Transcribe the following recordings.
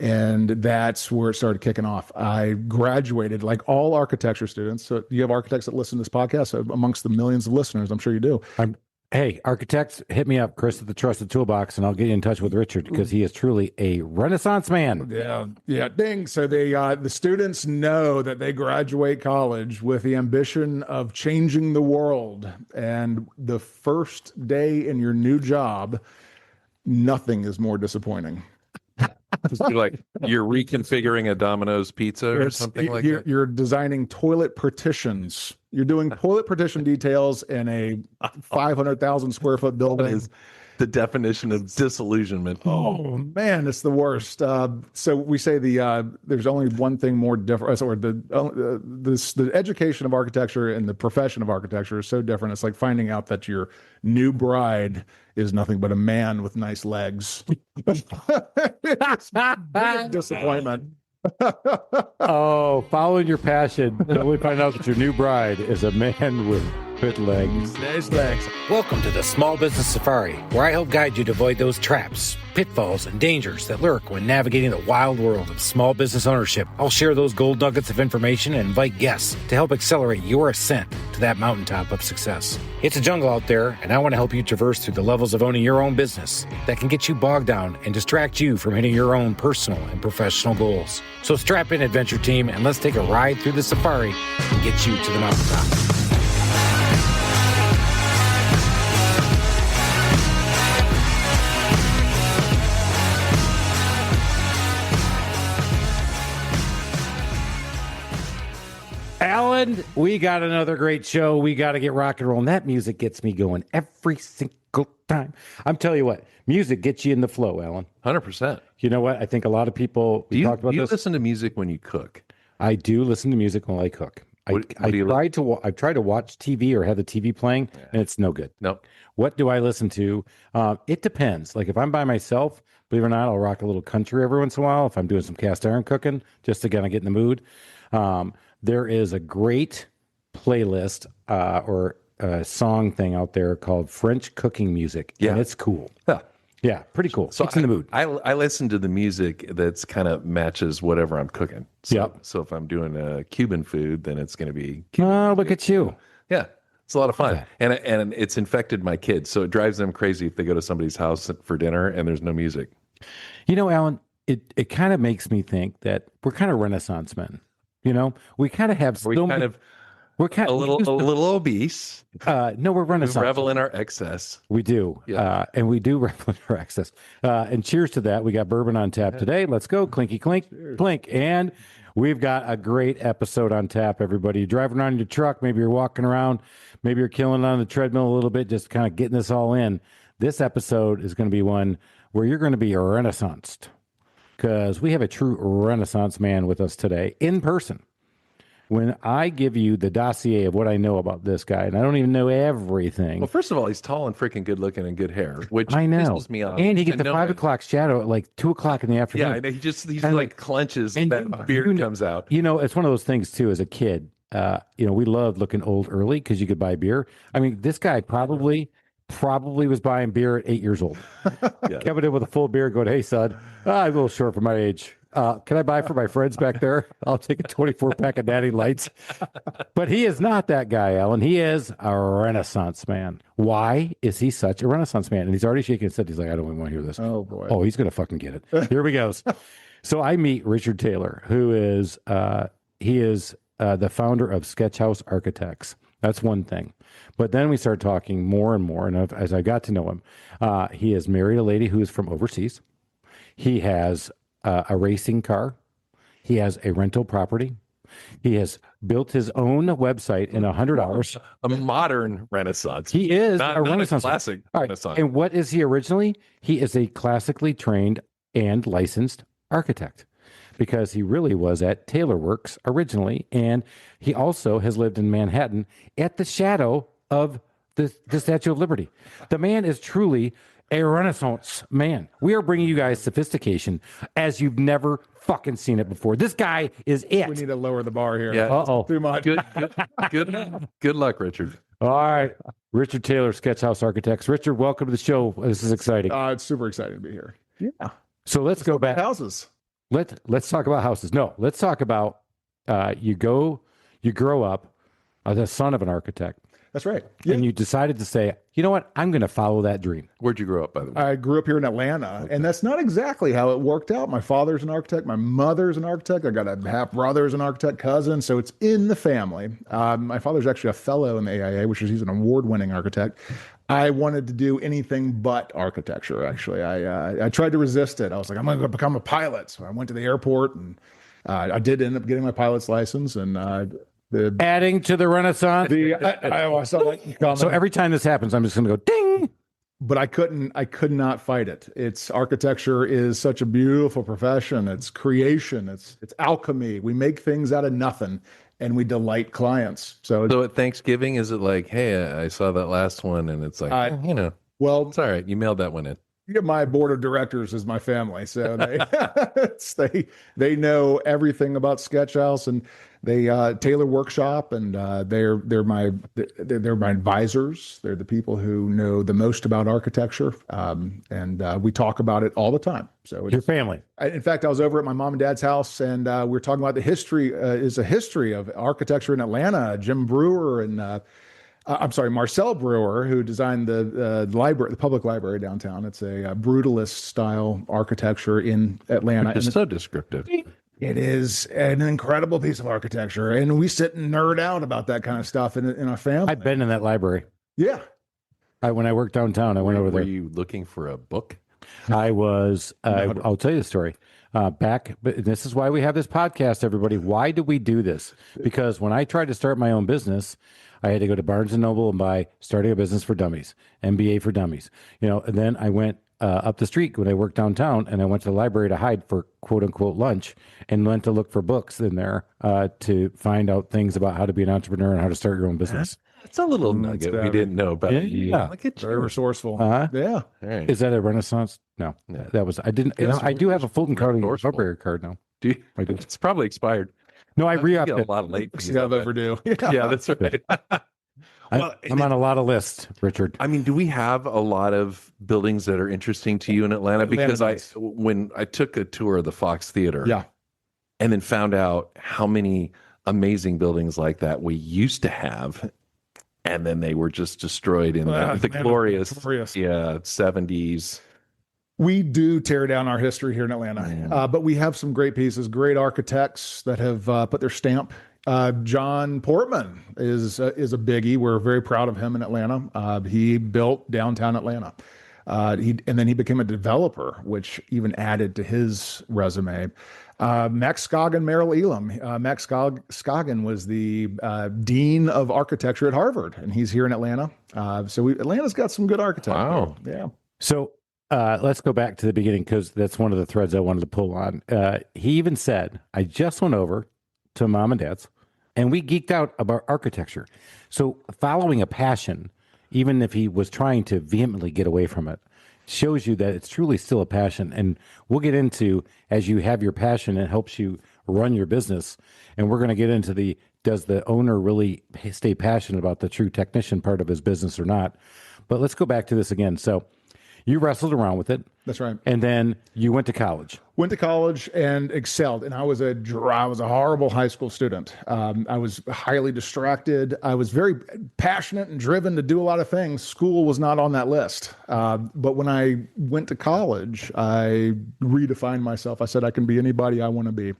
And that's where it started kicking off. I graduated like all architecture students. So you have architects that listen to this podcast. So amongst the millions of listeners, I'm sure you do. Hey, architects, hit me up, Chris at the Trusted Toolbox, and I'll get you in touch with Richard because he is truly a Renaissance man. Yeah, ding. So the students know that they graduate college with the ambition of changing the world. And the first day in your new job, nothing is more disappointing. You're reconfiguring a Domino's pizza or something like that. You're designing toilet partitions. You're doing toilet partition details in a 500,000 square foot building. That is the definition of disillusionment. Oh man, it's the worst. So we say there's only one thing more different, or the education of architecture and the profession of architecture is so different. It's like finding out that your new bride is nothing but a man with nice legs. It's big disappointment. Oh, following your passion, we find out that your new bride is a man with good legs. Nice legs. Welcome to the Small Business Safari, where I help guide you to avoid those traps, pitfalls, and dangers that lurk when navigating the wild world of small business ownership. I'll share those gold nuggets of information and invite guests to help accelerate your ascent to that mountaintop of success. It's a jungle out there, and I want to help you traverse through the levels of owning your own business that can get you bogged down and distract you from hitting your own personal and professional goals. So strap in, adventure team, and let's take a ride through the safari and get you to the mountaintop. Alan, we got another great show. We got to get rock and roll. And that music gets me going every single time. I'm telling you what, music gets you in the flow, Alan. 100%. You know what? I think a lot of people talked about do you this. listen to music when you cook? I do listen to music while I cook. I've tried to watch TV or have the TV playing, and it's no good. Nope. What do I listen to? It depends. Like if I'm by myself, believe it or not, I'll rock a little country every once in a while. If I'm doing some cast iron cooking, just to kind of get in the mood. There is a great playlist or a song thing out there called French cooking music. Yeah. And it's cool. Yeah. Yeah, pretty cool. So it's in the mood. I listen to the music that's kind of matches whatever I'm cooking. So if I'm doing Cuban food, then it's going to be Cuban. Oh, look at you. Yeah. It's a lot of fun. And it's infected my kids. So it drives them crazy if they go to somebody's house for dinner and there's no music. You know, Alan, it kind of makes me think that we're kind of Renaissance men. You know, we kind of have we're a little obese. No, we're Renaissance. We revel in our excess. We do. Yeah. And we do revel in our excess. And cheers to that. We got bourbon on tap today. Let's go. Clinky, clink, clink. And we've got a great episode on tap, everybody. You're driving around in your truck. Maybe you're walking around. Maybe you're killing it on the treadmill a little bit, just kind of getting this all in. This episode is going to be one where you're going to be renaissanced, because we have a true Renaissance man with us today in person. When I give you the dossier of what I know about this guy, and I don't even know everything. Well, first of all, he's tall and freaking good looking and good hair, which I know. pisses me off. And he gets the 5 o'clock shadow at like 2 o'clock in the afternoon. Yeah, I know. He's like clenches and that beard comes out. You know, it's one of those things too. As a kid, we loved looking old early because you could buy beer. I mean, this guy probably was buying beer at 8 years old. Coming in with a full beer, going, "Hey, son, I'm a little short for my age. Can I buy for my friends back there? I'll take a 24 pack of Natty Lights." But he is not that guy, Alan. He is a Renaissance man. Why is he such a Renaissance man? And he's already shaking his head. He's like, I don't even want to hear this. Oh, boy. Oh, he's going to fucking get it. Here we go. So I meet Richard Taylor, who is, the founder of SketchHaus Architects. That's one thing. But then we started talking more and more. And as I got to know him, he has married a lady who is from overseas. He has a racing car. He has a rental property. He has built his own website in 100 hours. A modern Renaissance. He is not a Renaissance. A classic Renaissance. And what is he originally? He is a classically trained and licensed architect, because he really was at Taylor Works originally. And he also has lived in Manhattan at the shadow of the Statue of Liberty. The man is truly a Renaissance man. We are bringing you guys sophistication as you've never fucking seen it before. This guy is it. We need to lower the bar here. Yeah. Uh-oh. Too much. Good luck, Richard. All right. Richard Taylor, SketchHaus Architects. Richard, welcome to the show. This is exciting. It's super exciting to be here. Yeah. So let's go back. Houses. Let's talk about houses. No, let's talk about you grow up as the son of an architect. That's right. Yeah. And you decided to say, you know what, I'm going to follow that dream. Where'd you grow up, by the way? I grew up here in Atlanta, and that's not exactly how it worked out. My father's an architect. My mother's an architect. I got a half brother who's an architect, cousin. So it's in the family. My father's actually a fellow in the AIA, which is he's an award-winning architect. I wanted to do anything but architecture, actually. I tried to resist it. I was like, I'm going to become a pilot. So I went to the airport, and I did end up getting my pilot's license, and adding to the Renaissance. I saw that coming. So every time this happens, I'm just going to go ding. But I could not fight it. It's architecture is such a beautiful profession. It's creation. It's alchemy. We make things out of nothing, and we delight clients. So at Thanksgiving, is it like, hey, I saw that last one, and it's like, well, it's all right. You mailed that one in. My board of directors is my family, so they know everything about SketchHaus, and they tailor workshop, and they're my advisors. They're the people who know the most about architecture, and we talk about it all the time. So your family. In fact, I was over at my mom and dad's house, and we were talking about the history of architecture in Atlanta. Jim Brewer and Marcel Brewer, who designed the library, the public library downtown. It's a brutalist style architecture in Atlanta. It's so descriptive. It is an incredible piece of architecture, and we sit and nerd out about that kind of stuff in our family. I've been in that library. Yeah. When I worked downtown, I went over there. Were you looking for a book? I was. I'll tell you the story. But this is why we have this podcast, everybody. Why do we do this? Because when I tried to start my own business, I had to go to Barnes & Noble and buy Starting a Business for Dummies, MBA for Dummies. And then I went up the street when I worked downtown, and I went to the library to hide for quote unquote lunch, and went to look for books in there to find out things about how to be an entrepreneur and how to start your own business. It's a little nugget we didn't know about. Yeah. Look at Very resourceful. Yeah. Right. Is that a Renaissance? No, that was, I didn't, I do have a Fulton County library card now. Do you? I do. It's probably expired. No, I re-upped You got it. a lot of late fees. Yeah, overdue. Yeah, that's right. I'm on a lot of lists, Richard. I mean, do we have a lot of buildings that are interesting to you in Atlanta? Because when I took a tour of the Fox Theater, and then found out how many amazing buildings like that we used to have, and then they were just destroyed in the glorious 70s. We do tear down our history here in Atlanta, but we have some great pieces, great architects that have put their stamp. John Portman is a biggie. We're very proud of him in Atlanta. He built downtown Atlanta. And then he became a developer, which even added to his resume. Max Scoggin, Merrill Elam. Max Scoggin was the dean of architecture at Harvard, and he's here in Atlanta. Atlanta's got some good architects. Wow. Yeah. So let's go back to the beginning, because that's one of the threads I wanted to pull on. He even said, I just went over to mom and dad's, and we geeked out about architecture. So following a passion, even if he was trying to vehemently get away from it, shows you that it's truly still a passion. And we'll get into, as you have your passion, it helps you run your business. And we're going to get into does the owner really stay passionate about the true technician part of his business or not? But let's go back to this again. So you wrestled around with it. That's right. And then you went to college. Went to college and excelled. And I was a horrible high school student. I was highly distracted. I was very passionate and driven to do a lot of things. School was not on that list. But when I went to college, I redefined myself. I said, I can be anybody I want to be.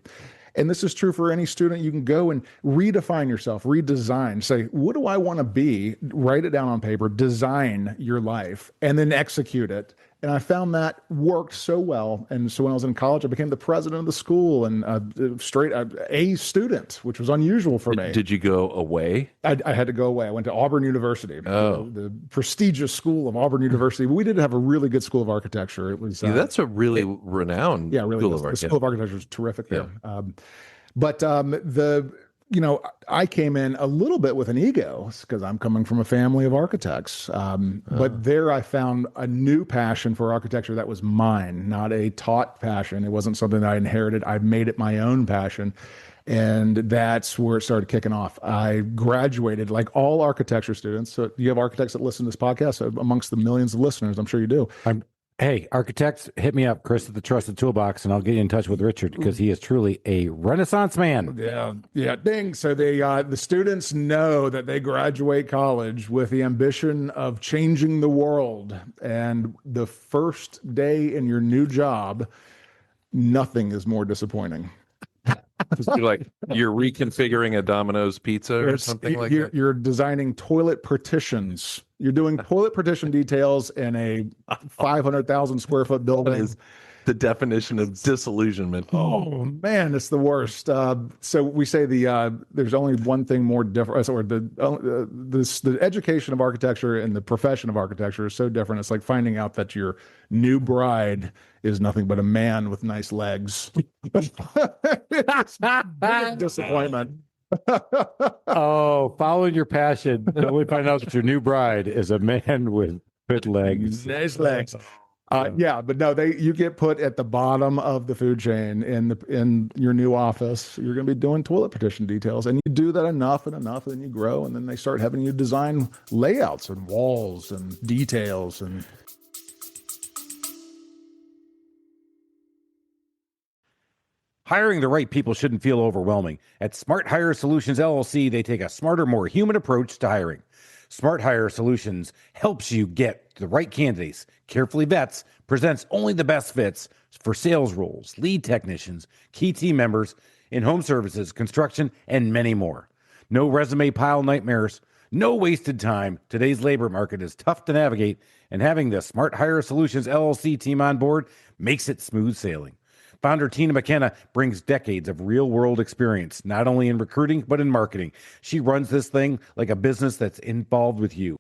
And this is true for any student. You can go and redefine yourself, redesign, say, what do I want to be? Write it down on paper, design your life, and then execute it. And I found that worked so well. And so when I was in college, I became the president of the school and straight A student, which was unusual for me. Did you go away? I had to go away. I went to Auburn University, the prestigious school of Auburn University. We did have a really good school of architecture. It was that's a really renowned school of architecture. The school of architecture is terrific there. I came in a little bit with an ego because I'm coming from a family of architects. But there I found a new passion for architecture that was mine, not a taught passion. It wasn't something that I inherited. I made it my own passion. And that's where it started kicking off. I graduated like all architecture students. So you have architects that listen to this podcast. So amongst the millions of listeners, I'm sure you do. Hey, architects, hit me up, Chris at the Trusted Toolbox, and I'll get you in touch with Richard because he is truly a Renaissance man. Yeah, ding. So the students know that they graduate college with the ambition of changing the world, and the first day in your new job, nothing is more disappointing. You're reconfiguring a Domino's pizza or something like that. You're designing toilet partitions. You're doing toilet partition details in a 500,000 square foot building. That is the definition of disillusionment. Oh man, it's the worst. So we say there's only one thing more different, or the education of architecture and the profession of architecture is so different. It's like finding out that your new bride is nothing but a man with nice legs. Disappointment. Oh, following your passion. Then we find out that your new bride is a man with good legs. Nice legs. Yeah, but no, you get put at the bottom of the food chain in your new office. You're going to be doing toilet partition details, and you do that enough and enough, and then you grow, and then they start having you design layouts and walls and details and. Hiring the right people shouldn't feel overwhelming. At Smart Hire Solutions LLC, they take a smarter, more human approach to hiring. Smart Hire Solutions helps you get the right candidates, carefully vets, presents only the best fits for sales roles, lead technicians, key team members, in home services, construction, and many more. No resume pile nightmares, no wasted time. Today's labor market is tough to navigate, and having the Smart Hire Solutions LLC team on board makes it smooth sailing. Founder Tina McKenna brings decades of real-world experience, not only in recruiting, but in marketing. She runs this thing like a business that's involved with you.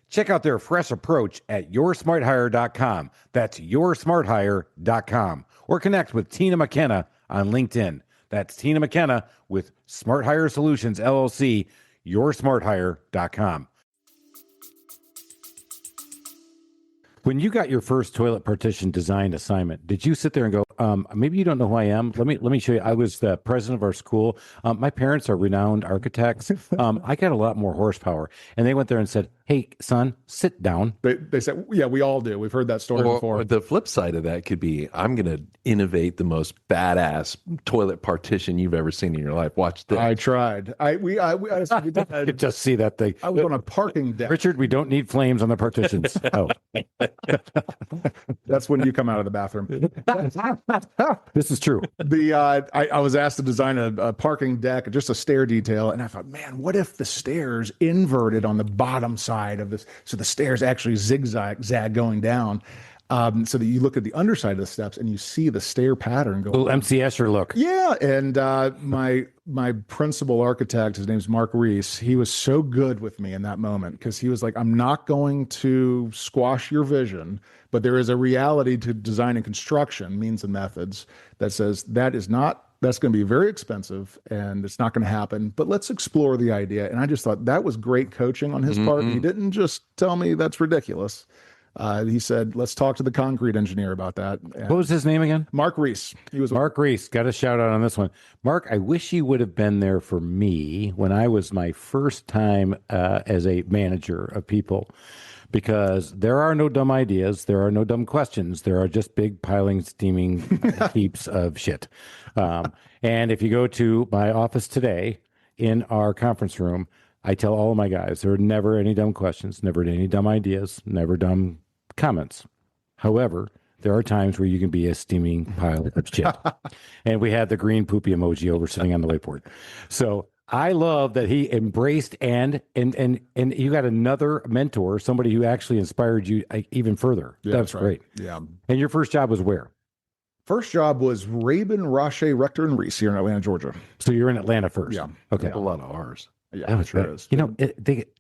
Check out their fresh approach at yoursmarthire.com. That's yoursmarthire.com. Or connect with Tina McKenna on LinkedIn. That's Tina McKenna with Smart Hire Solutions, LLC, yoursmarthire.com. When you got your first toilet partition design assignment, did you sit there and go, maybe you don't know who I am? Let me show you. I was the president of our school. My parents are renowned architects. I got a lot more horsepower. And they went there and said, hey, son, sit down. They said, yeah, we all do. We've heard that story before. Or the flip side of that could be, I'm going to innovate the most badass toilet partition you've ever seen in your life. Watch this. I tried. I could just see that thing. I was on a parking deck. Richard, we don't need flames on the partitions. Oh. That's when you come out of the bathroom. This is true. I was asked to design a parking deck, just a stair detail, and I thought, man, what if the stairs inverted on the bottom side of this, so the stairs actually zag going down, so that you look at the underside of the steps and you see the stair pattern go. Little MC Escher look. Yeah, and my principal architect, his name's Mark Reese, he was so good with me in that moment because he was like, I'm not going to squash your vision, but there is a reality to design and construction, means and methods, that says that's going to be very expensive and it's not going to happen, but let's explore the idea. And I just thought that was great coaching on his part. He didn't just tell me that's ridiculous. He said, let's talk to the concrete engineer about that. And what was his name again? Mark Reese. He was Mark Reese. Got a shout out on this one. Mark, I wish you would have been there for me when I was my first time as a manager of people, because there are no dumb ideas. There are no dumb questions. There are just big piling, steaming heaps of shit. And if you go to my office today in our conference room, I tell all of my guys, there are never any dumb questions, never any dumb ideas, never dumb comments. However, there are times where you can be a steaming pile of shit. And we had the green poopy emoji over sitting on the whiteboard. So I love that he embraced and you got another mentor, somebody who actually inspired you even further. Yeah, that's right. Great. Yeah. And your first job was where? First job was Rabin, Roche, Rector, and Reese here in Atlanta, Georgia. So you're in Atlanta first. Yeah. Okay. A lot of R's. Yeah, it sure is. You know,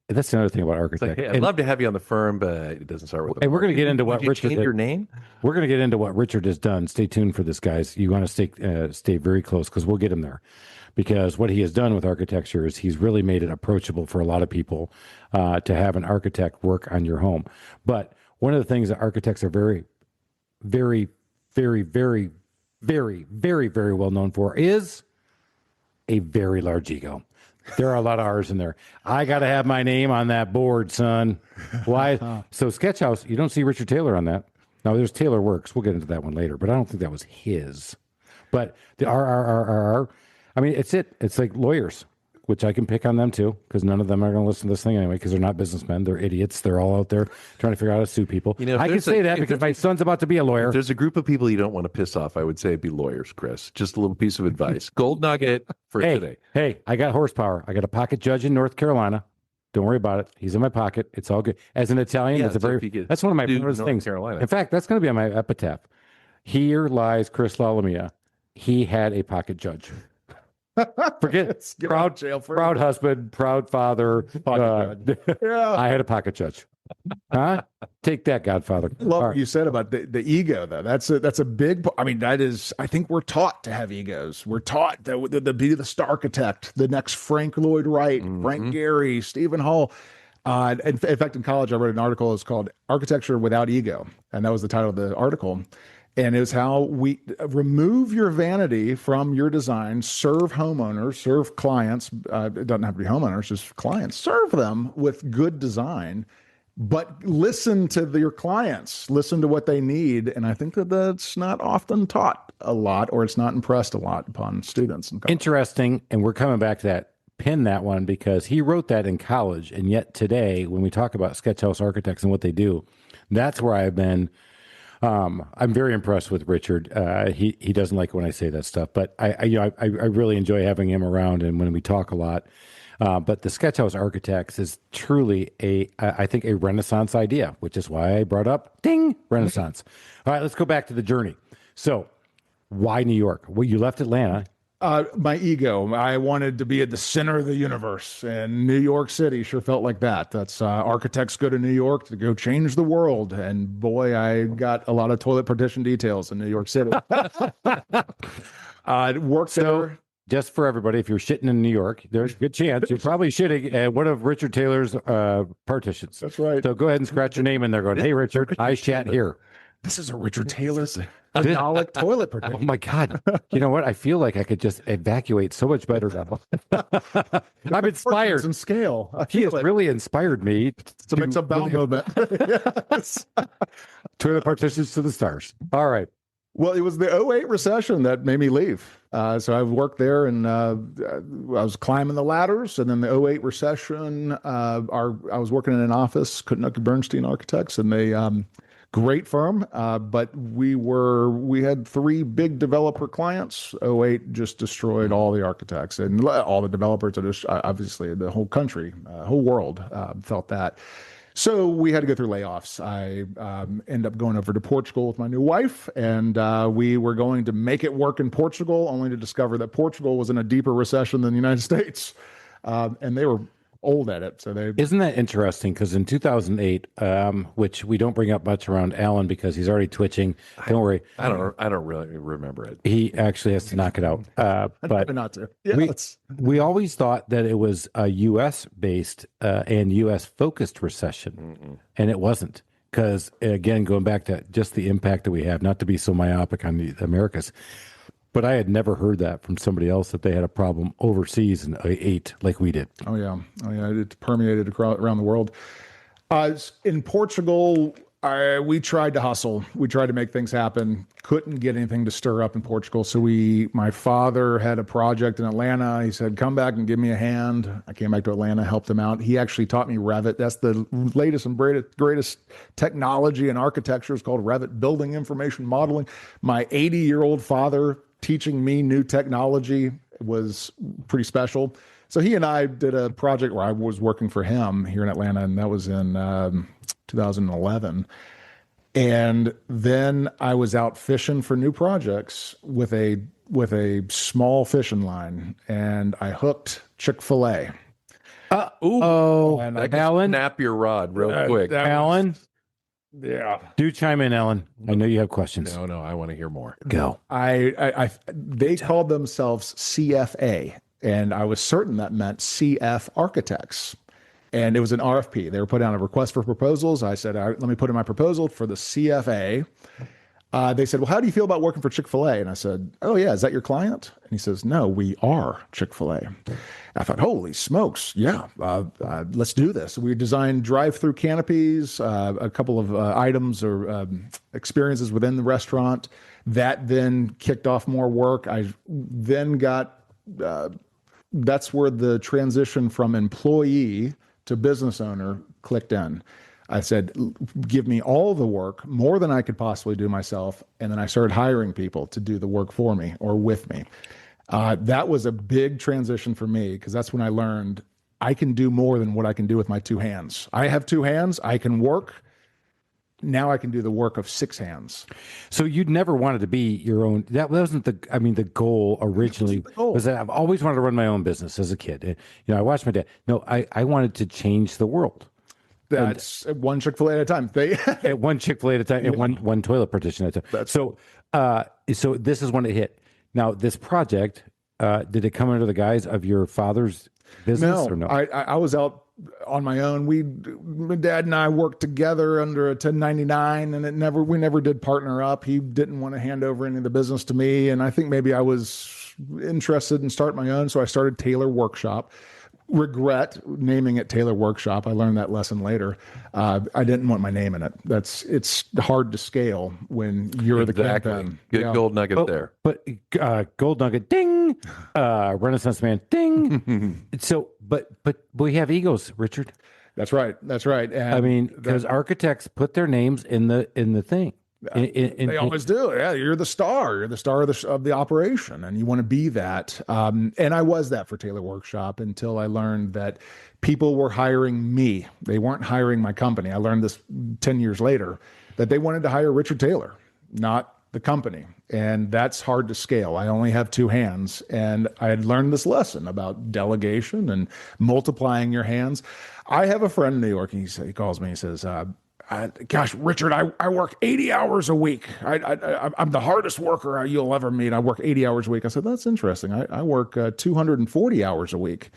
that's another thing about architect. Like, hey, I'd love to have you on the firm, but it doesn't start with. And we're going to get into what Richard. Change your name. We're going to get into what Richard has done. Stay tuned for this, guys. You want to stay very close because we'll get him there. Because what he has done with architecture is he's really made it approachable for a lot of people to have an architect work on your home. But one of the things that architects are very, very, very, very, very, very, very well known for is a very large ego. There are a lot of R's in there. I got to have my name on that board, son. Why? So SketchHaus, you don't see Richard Taylor on that. Now there's Taylor Works. We'll get into that one later, but I don't think that was his. But the RRRR, I mean, it's like lawyers, which I can pick on them too, because none of them are going to listen to this thing anyway, because they're not businessmen. They're idiots. They're all out there trying to figure out how to sue people. You know, I can say that because my son's about to be a lawyer. If there's a group of people you don't want to piss off, I would say it'd be lawyers, Chris. Just a little piece of advice. Gold nugget for today. Hey, I got horsepower. I got a pocket judge in North Carolina. Don't worry about it. He's in my pocket. It's all good. As an Italian, that's one of my favorite things. Carolina. In fact, that's going to be on my epitaph. Here lies Chris Lalamia. He had a pocket judge. Forget proud husband, proud father. I had a pocket judge. Huh? Take that, Godfather. I love what you said about the ego, though. That's a big. I mean, I think we're taught to have egos. We're taught that to be the star architect, the next Frank Lloyd Wright, Frank Gehry, Stephen Hall. In fact, in college, I wrote an article. It's called "Architecture Without Ego," and that was the title of the article. And it was how we remove your vanity from your design, serve homeowners, serve clients. It doesn't have to be homeowners, just clients. Serve them with good design, but listen to your clients, listen to what they need. And I think that's not often taught a lot, or it's not impressed a lot upon students. Interesting. And we're coming back to that. Pin that one, because he wrote that in college. And yet today, when we talk about SketchHaus architects and what they do, that's where I've been. I'm very impressed with Richard. He doesn't like when I say that stuff, but I really enjoy having him around, and when we talk a lot. But the SketchHaus Architects is truly I think a Renaissance idea, which is why I brought up Renaissance. All right, let's go back to the journey. So, why New York? Well, you left Atlanta. My ego. I wanted to be at the center of the universe, and New York City sure felt like that. That's architects go to New York to go change the world, and boy, I got a lot of toilet partition details in New York City. Worked there. Just for everybody, if you're shitting in New York, there's a good chance you're probably shitting at one of Richard Taylor's partitions. That's right. So go ahead and scratch your name in there going, "Hey, Richard, I shat here." This is a Richard Taylor's phenolic toilet partition. Oh my God. You know what? I feel like I could just evacuate so much better now. I'm inspired. Some scale. He has really inspired me to make some bowel movement. Yes. Toilet partitions to the stars. All right. Well, it was the '08 recession that made me leave. So I worked there, and I was climbing the ladders. And then the '08 recession, I was working in an office, Kutnuck Bernstein Architects, and they great firm, but we had 3 big developer clients. '08 just destroyed all the architects and all the developers. Obviously, the whole country, whole world felt that. So we had to go through layoffs. I ended up going over to Portugal with my new wife, and we were going to make it work in Portugal, only to discover that Portugal was in a deeper recession than the United States, and they were old at it. So isn't that interesting? Because in 2008, which we don't bring up much around Alan because he's already twitching. Don't worry. I don't really remember it. He actually has to knock it out. But not to. Yeah, we always thought that it was a U.S. based and U.S. focused recession, and it wasn't. Because again, going back to just the impact that we have, not to be so myopic on the Americas. But I had never heard that from somebody else, that they had a problem overseas in '08 like we did. Oh yeah. It permeated around the world. In Portugal, we tried to hustle. We tried to make things happen. Couldn't get anything to stir up in Portugal. So my father had a project in Atlanta. He said, "Come back and give me a hand." I came back to Atlanta, helped him out. He actually taught me Revit. That's the latest and greatest technology in architecture. It's called Revit, building information modeling. My 80-year-old father teaching me new technology was pretty special. So he and I did a project where I was working for him here in Atlanta, and that was in 2011. And then I was out fishing for new projects with a small fishing line, and I hooked Chick-fil-A. Alan, snap your rod real quick. Alan. Yeah. Do chime in, Alan. I know you have questions. No, I want to hear more. Go. They called themselves CFA, and I was certain that meant CF Architects. And it was an RFP. They were putting out a request for proposals. I said, "All right, let me put in my proposal for the CFA." They said, well, how do you feel about working for Chick-fil-A? And I said, oh, yeah, is that your client? And he says, no, we are Chick-fil-A. I thought, holy smokes, yeah, let's do this. We designed drive-through canopies, a couple of items or experiences within the restaurant. That then kicked off more work. I then got, that's where the transition from employee to business owner clicked in. I said, give me all the work, more than I could possibly do myself. And then I started hiring people to do the work for me or with me. That was a big transition for me because that's when I learned I can do more than what I can do with my two hands. I have two hands. I can work. Now I can do the work of six hands. So you'd never wanted to be your own. That wasn't the goal originally. The goal. Was that I've always wanted to run my own business as a kid. I watched my dad. No, I wanted to change the world. That's one Chick-fil-A at a time. At one Chick-fil-A at a time, and one toilet partition at a time. So this is when it hit. Now, this project, did it come under the guise of your father's business or no? I was out on my own. My dad and I worked together under a 1099, and we never did partner up. He didn't want to hand over any of the business to me, and I think maybe I was interested in starting my own, so I started Taylor Workshop. Regret naming it Taylor Workshop. I learned that lesson later. I didn't want my name in it. It's hard to scale when you're the kingpin. Good gold nugget there. But gold nugget, ding. Renaissance man, ding. But we have egos, Richard. That's right. And I mean, because architects put their names in the thing. They always do. Yeah, you're the star. You're the star of the operation, and you want to be that. And I was that for Taylor Workshop until I learned that people were hiring me. They weren't hiring my company. I learned this 10 years later, that they wanted to hire Richard Taylor, not the company. And that's hard to scale. I only have two hands. And I had learned this lesson about delegation and multiplying your hands. I have a friend in New York, and he calls me, he says, gosh, Richard, I work 80 hours a week. I'm the hardest worker you'll ever meet. I work 80 hours a week. I said, that's interesting. I work 240 hours a week.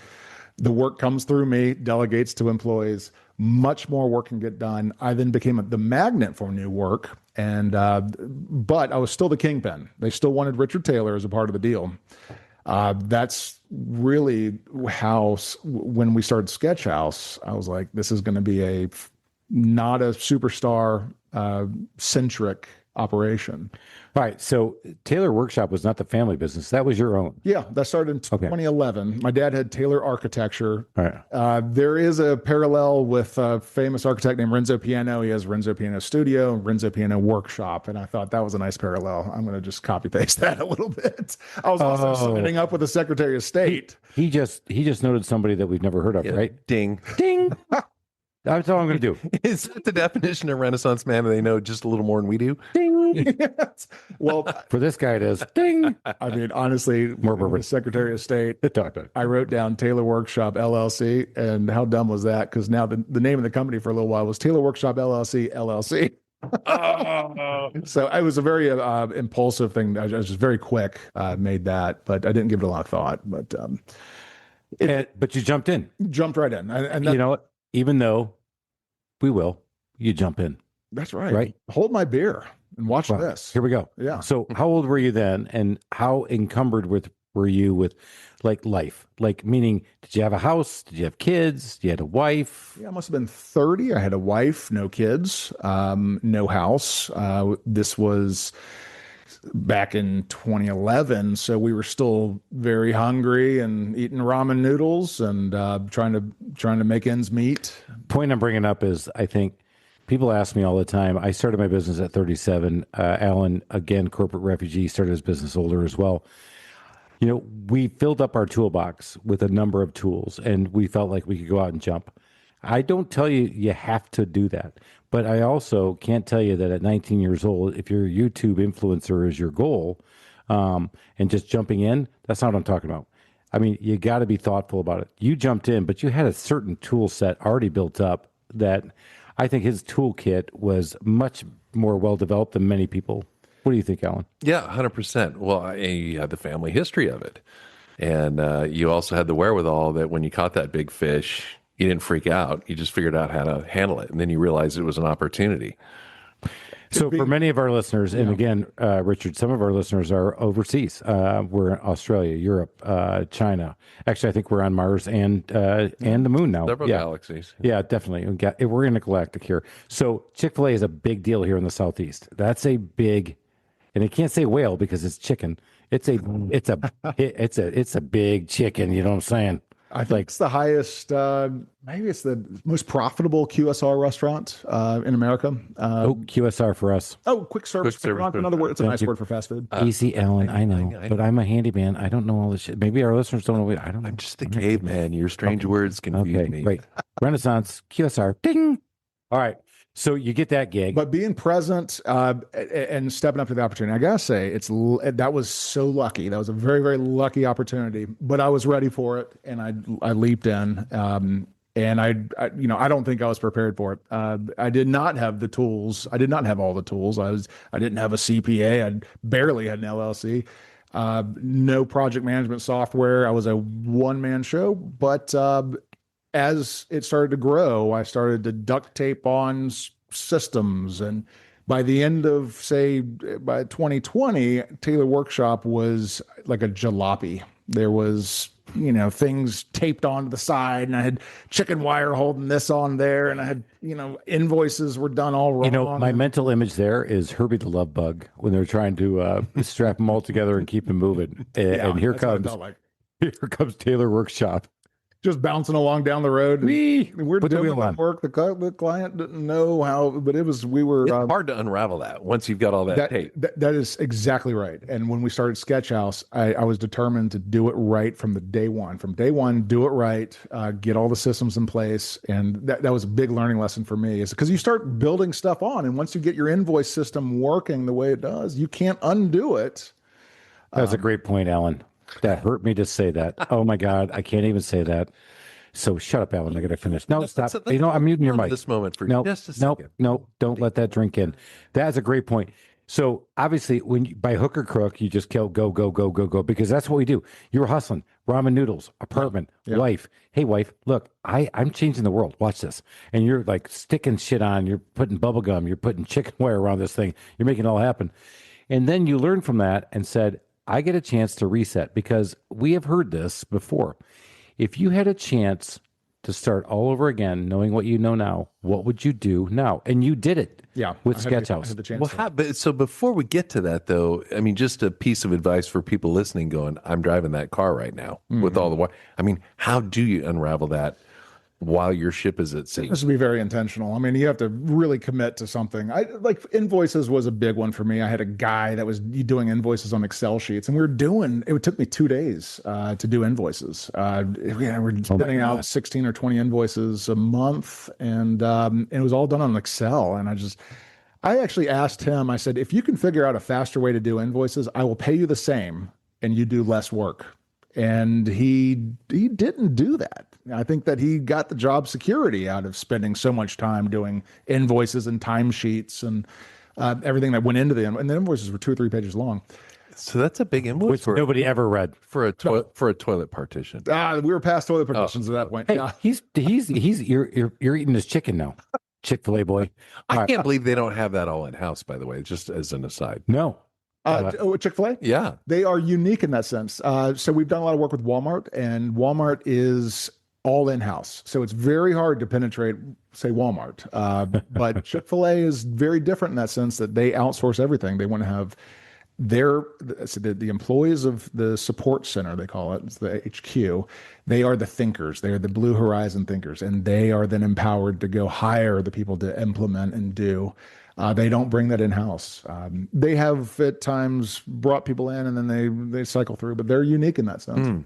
The work comes through me, delegates to employees. Much more work can get done. I then became the magnet for new work. But I was still the kingpin. They still wanted Richard Taylor as a part of the deal. That's really how, when we started SketchHaus, I was like, this is going to be not a superstar centric operation. All right. So Taylor Workshop was not the family business. That was your own. Yeah, that started in 2011. My dad had Taylor Architecture. All right. There is a parallel with a famous architect named Renzo Piano. He has Renzo Piano Studio, Renzo Piano Workshop. And I thought that was a nice parallel. I'm going to just copy paste that a little bit. I was also signing up with the Secretary of State. He just noted somebody that we've never heard of, right? Ding. Ding. That's all I'm going to do. Is that the definition of Renaissance man? They know just a little more than we do. Ding. Yes. Well, for this guy, it is ding. I mean, honestly, the Secretary of State, I wrote down Taylor Workshop LLC, and how dumb was that? Because now the name of the company for a little while was Taylor Workshop LLC. So it was a very impulsive thing. I was just very quick, made that, but I didn't give it a lot of thought. But but you jumped in, jumped right in, and you know what? Even though you jump in. That's right. Right. Hold my beer and watch this. Here we go. Yeah. So how old were you then, and how encumbered were you with like life? Like, meaning, did you have a house? Did you have kids? You had a wife? Yeah, I must have been 30. I had a wife, no kids, no house. This was back in 2011, so we were still very hungry and eating ramen noodles and trying to make ends meet. Point I'm bringing up is, I think people ask me all the time. I started my business at 37. Alan, again, corporate refugee, started his business older as well. You know, we filled up our toolbox with a number of tools, and we felt like we could go out and jump. I don't tell you have to do that. But I also can't tell you that at 19 years old, if your YouTube influencer is your goal, and just jumping in, that's not what I'm talking about. I mean, you got to be thoughtful about it. You jumped in, but you had a certain tool set already built up that I think his toolkit was much more well-developed than many people. What do you think, Alan? Yeah, 100%. Well, you had the family history of it. And you also had the wherewithal that when you caught that big fish, you didn't freak out. You just figured out how to handle it. And then you realized it was an opportunity. So for many of our listeners, and again, Richard, some of our listeners are overseas. We're in Australia, Europe, China. Actually, I think we're on Mars and the moon now. Several galaxies. Yeah, definitely. We're in a galactic here. So Chick-fil-A is a big deal here in the Southeast. That's a big, and I can't say whale because it's chicken. It's a big chicken. You know what I'm saying? I think it's the highest, maybe it's the most profitable QSR restaurant in America. QSR for us. Quick service restaurant. Another word. It's a nice word for fast food. Easy, Alan. I know, but I'm a handyman. I don't know all this shit. Maybe our listeners don't know. I don't know. I'm just a caveman. Your strange words confuse me. Right. Renaissance, QSR, ding. All right. So you get that gig, but being present and stepping up to the opportunity, I gotta say, that was so lucky. That was a very, very lucky opportunity. But I was ready for it, and I leaped in. And I don't think I was prepared for it. I did not have the tools. I did not have all the tools. I didn't have a CPA. I barely had an LLC. No project management software. I was a one-man show, but as it started to grow, I started to duct tape on systems. And by the end of, by 2020, Taylor Workshop was like a jalopy. There was, things taped onto the side, and I had chicken wire holding this on there, and I had, invoices were done all wrong. My mental image there is Herbie the Love Bug when they're trying to strap them all together and keep them moving. And here comes Taylor Workshop. Just bouncing along down the road. We're doing the work. The client didn't know how, but it's hard to unravel that once you've got all that tape. That is exactly right. And when we started SketchHaus, I was determined to do it right from day one. From day one, do it right, get all the systems in place. And that was a big learning lesson for me, is because you start building stuff on. And once you get your invoice system working the way it does, you can't undo it. That's a great point, Alan. That hurt me to say that. Oh my God, I can't even say that. So shut up, Alan. I got to finish. No, stop. I'm muting your mic. This moment for just a second. Nope. Don't let that drink in. That's a great point. So obviously, by hook or crook, you just go, because that's what we do. You're hustling, ramen noodles, apartment, wife. Hey, wife, look, I'm changing the world. Watch this. And you're like sticking shit on. You're putting bubble gum. You're putting chicken wire around this thing. You're making it all happen. And then you learn from that and said, I get a chance to reset, because we have heard this before. If you had a chance to start all over again, knowing what you know now, what would you do now? And you did it with SketchHaus. So before we get to that, though, I mean, just a piece of advice for people listening going, I'm driving that car right now with all the, how do you unravel that while your ship is at sea? This would be very intentional. I mean, you have to really commit to something. Invoices was a big one for me. I had a guy that was doing invoices on Excel sheets, and it took me 2 days to do invoices. We're sending out 16 or 20 invoices a month, and it was all done on Excel. And I actually asked him, I said, if you can figure out a faster way to do invoices, I will pay you the same and you do less work. And he didn't do that. I think that he got the job security out of spending so much time doing invoices and timesheets and everything that went into them. And the invoices were 2 or 3 pages long. So that's a big invoice. Which nobody ever read. For a toilet partition. We were past toilet partitions at that point. Hey, you're eating this chicken now. Chick-fil-A boy. I can't believe they don't have that all in house, by the way, just as an aside. No. Chick-fil-A? Yeah. They are unique in that sense. So we've done a lot of work with Walmart, and Walmart is all in-house. So it's very hard to penetrate, say, Walmart. But Chick-fil-A is very different in that sense, that they outsource everything. They want to have the employees of the support center, they call it, it's the HQ. They are the thinkers. They are the Blue Horizon thinkers, and they are then empowered to go hire the people to implement and do. They don't bring that in-house. They have at times brought people in, and then they cycle through, but they're unique in that sense.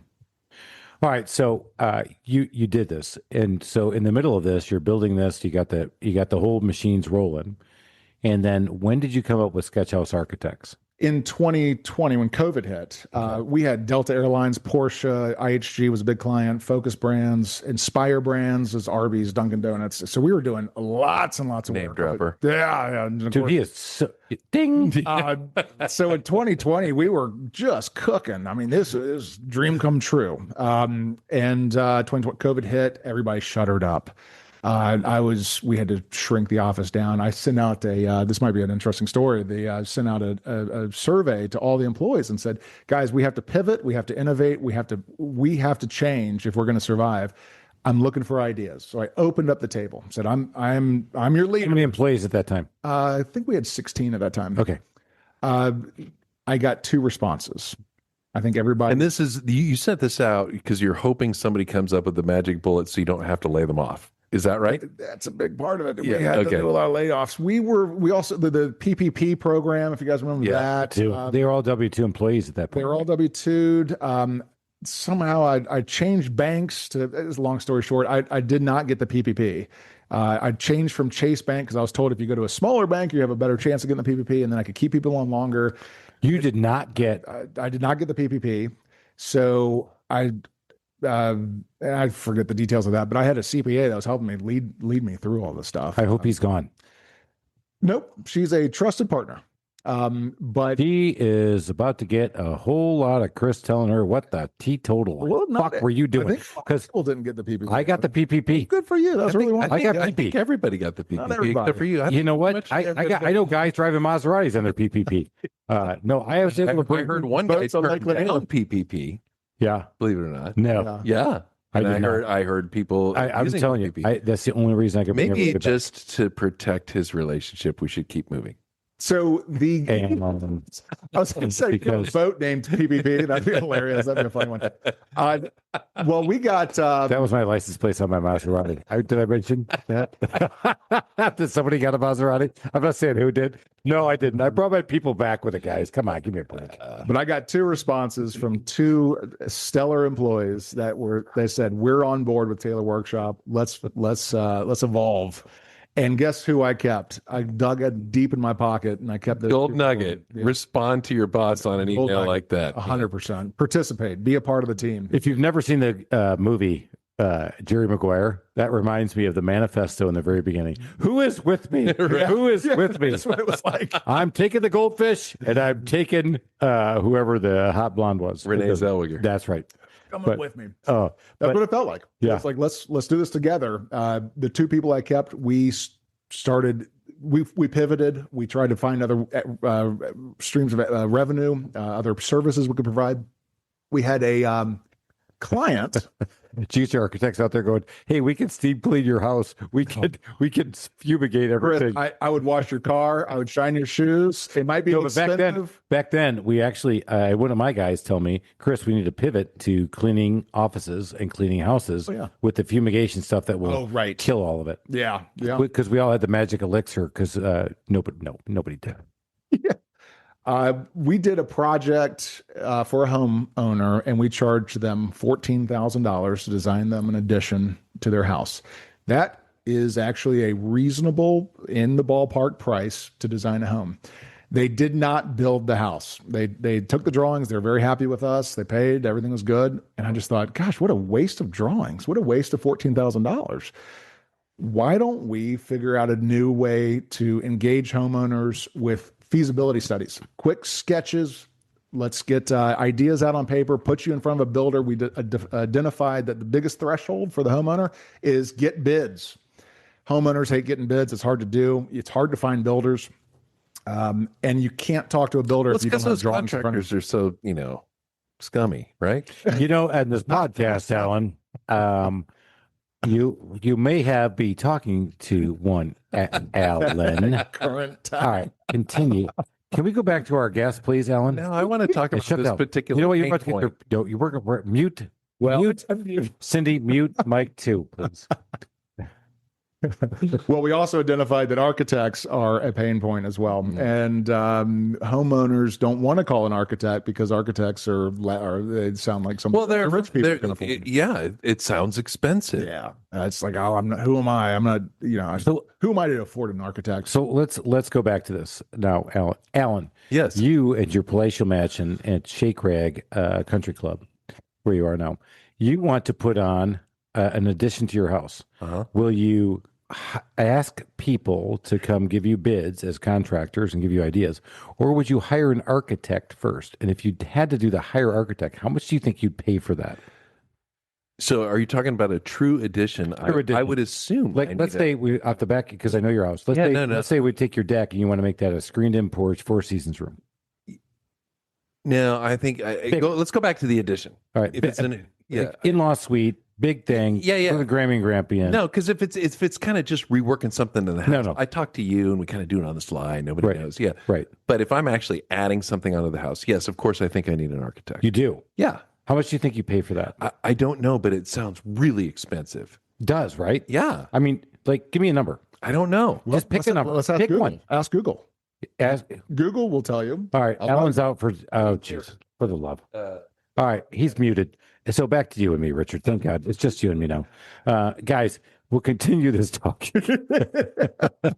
All right, so you did this, and so in the middle of this, you're building this. You got the whole machines rolling, and then when did you come up with SketchHaus Architects? In 2020, when COVID hit, we had Delta Airlines, Porsche, IHG was a big client, Focus Brands, Inspire Brands is Arby's, Dunkin' Donuts. So we were doing lots and lots of name work. Dropper. Yeah. Dude, he is so, ding. So in 2020, we were just cooking. I mean, this is dream come true. And 2020, COVID hit, everybody shuttered up. We had to shrink the office down. I sent out this might be an interesting story. They sent out a survey to all the employees and said, guys, we have to pivot. We have to innovate. We have to change if we're going to survive. I'm looking for ideas. So I opened up the table, said, I'm your leader. How many employees at that time? I think we had 16 at that time. Okay. I got 2 responses. I think everybody. And this is, you sent this out because you're hoping somebody comes up with the magic bullet so you don't have to lay them off. Is that right? That's a big part of it. Yeah, We had to do a lot of layoffs. We also, the PPP program, if you guys remember that. They were all W-2 employees at that point. They were all W-2'd. Somehow I changed banks to, it's a long story short, I did not get the PPP. I changed from Chase Bank because I was told if you go to a smaller bank, you have a better chance of getting the PPP, and then I could keep people on longer. You did not get. I did not get the PPP, so and I forget the details of that, but I had a CPA that was helping me lead me through all this stuff. I hope he's gone. Nope, she's a trusted partner. But he is about to get a whole lot of Chris telling her what the teetotal fuck were you doing? Because people didn't get the PPP. I got the PPP. Good for you. That's really wonderful. I think everybody got the PPP except for you. You know what? I know guys driving Maseratis on their PPP. No, I was able to. I heard one guy turned down PPP. Yeah, believe it or not. No. Yeah. And I heard people. I'm telling you, that's the only reason I could. Maybe just to protect his relationship, we should keep moving. So I was going to say a boat named PPP. That'd be hilarious. That'd be a funny one. Well, we got that was my license plate on my Maserati. Did I mention that? Did somebody got a Maserati? I'm not saying who did. No, I didn't. I brought my people back with it, guys. Come on, give me a break. But I got 2 responses from 2 stellar employees they said, we're on board with Taylor Workshop. Let's evolve. And guess who I kept? I dug it deep in my pocket and I kept the gold nugget. Yeah. Respond to your boss on an email like that. 100%. Participate. Be a part of the team. If you've never seen the movie Jerry Maguire, that reminds me of the manifesto in the very beginning. Who is with me? Who is with me? That's what it was like. I'm taking the goldfish and I'm taking whoever the hot blonde was. Renee Zellweger. That's right. Come with me. That's what it felt like. Yeah. It's like, let's do this together. The 2 people I kept, we pivoted. We tried to find other streams of revenue, other services we could provide. We had a client. Future architects out there going, hey, we can steam clean your house. We can fumigate everything. Chris, I would wash your car. I would shine your shoes. It might be expensive. Back then, we actually, one of my guys told me, Chris, we need to pivot to cleaning offices and cleaning houses with the fumigation stuff that will kill all of it. Yeah. Because we all had the magic elixir because nobody did. Yeah. We did a project for a homeowner, and we charged them $14,000 to design them an addition to their house. That is actually a reasonable, in the ballpark price to design a home. They did not build the house. They took the drawings. They're very happy with us. They paid. Everything was good. And I just thought, gosh, what a waste of drawings. What a waste of $14,000. Why don't we figure out a new way to engage homeowners with feasibility studies, quick sketches? Let's get ideas out on paper, put you in front of a builder. We identified that the biggest threshold for the homeowner is get bids. Homeowners hate getting bids. It's hard to do. It's hard to find builders. And you can't talk to a builder if you don't have drawings. Contractors are so, scummy, right? And this podcast, Alan, you may be talking to one Alan. Current time. All right, continue. Can we go back to our guest, please, Alan? No, I want to talk about this particular. You know what you're about to get? You work mute. Well, mute. Cindy, mute Mike too, please. Well, we also identified that architects are a pain point as well, and homeowners don't want to call an architect because architects they sound like some. Well, they're rich people. Can afford. Yeah, it sounds expensive. Yeah, it's like, oh, I'm not. Who am I? I'm not. Who am I to afford an architect? So let's go back to this now, Alan. Alan, yes, you and your palatial mansion at Shake Rag Country Club, where you are now, you want to put on an addition to your house. Will you ask people to come give you bids as contractors and give you ideas, or would you hire an architect first? And if you had to do the hire architect, how much do you think you'd pay for that? So are you talking about a true addition? I would assume. Like, let's say we off the back, because I know your house. Let's say we take your deck and you want to make that a screened-in porch, Four Seasons room. No, I think let's go back to the addition. All right. If it's in-law suite, big thing. Yeah. Put a Grammy and Grampy in. No, because if it's kind of just reworking something in the house, I talk to you and we kind of do it on the fly. Nobody knows. Yeah. Right. But if I'm actually adding something onto the house, yes, of course, I think I need an architect. You do? Yeah. How much do you think you pay for that? I don't know, but it sounds really expensive. It does, right? Yeah. I mean, like, give me a number. I don't know. Just pick a number. Let's ask pick Google. one. Ask Google. Google will tell you. All right. Alan's out for, jeez, for the love. All right. He's muted. So back to you and me, Richard. Thank God. It's just you and me now. Guys, we'll continue this talk. The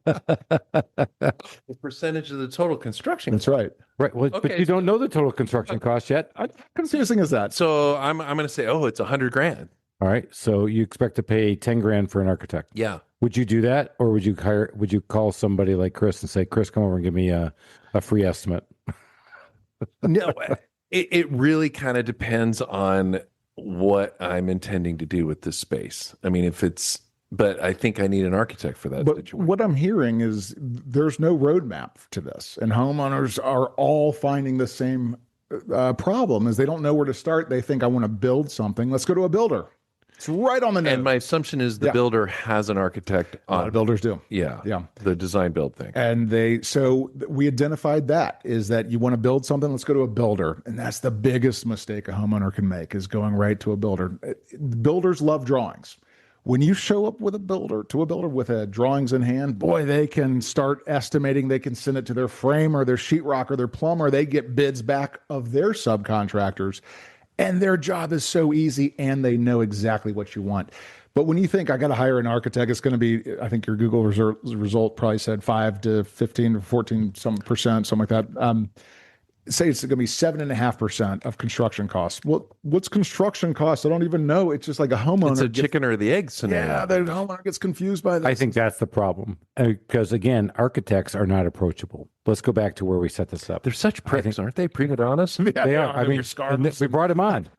percentage of the total construction. That's right. Right. Well, Okay, but you don't know the total construction cost yet. How confusing is that? So I'm going to say, it's $100,000. All right. So you expect to pay 10 grand for an architect. Yeah. Would you do that? Or would you call somebody like Chris and say, Chris, come over and give me a free estimate? No, it really kind of depends on what I'm intending to do with this space. I mean, but I think I need an architect for that But situation. what I'm hearing is there's no roadmap to this, and homeowners are all finding the same problem: is they don't know where to start. They think, I want to build something. Let's go to a builder. It's right on the nose. And my assumption is the builder has an architect A lot of builders do. Yeah. Yeah. The design build thing. And so we identified that is that you want to build something, let's go to a builder. And that's the biggest mistake a homeowner can make, is going right to a builder. Builders love drawings. When you show up with a builder with a drawings in hand, boy, they can start estimating. They can send it to their framer, their sheetrock, or their plumber. They get bids back of their subcontractors, and their job is so easy, and they know exactly what you want. But when you think I got to hire an architect, it's going to be, I think your Google result probably said 5 to 15 or 14 percent, something like that. Say it's going to be 7.5% of construction costs. What's construction costs? I don't even know. It's just like a homeowner. It's a chicken or the egg scenario. Yeah, the homeowner gets confused by this. I think that's the problem. Because again, architects are not approachable. Let's go back to where we set this up. They're such pricks, aren't they? Prima donnas? Yeah, They are. I mean, we brought him on.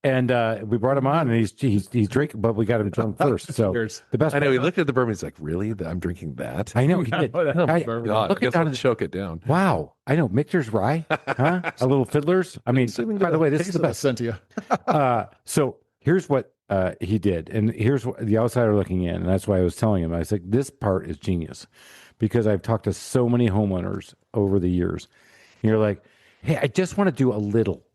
And he's drinking, but we got him drunk first. So the best. I know he looked at the bourbon. He's like, "Really? I'm drinking that?" I know he did. God, Look I at guess down I'll choke it down. Wow, I know Michter's rye, huh? A little fiddlers. I mean, by the way, this is the best. Sent to you. So here's what he did, and here's what the outsider looking in, and that's why I was telling him. I was like, this part is genius, because I've talked to so many homeowners over the years. And you're like, hey, I just want to do a little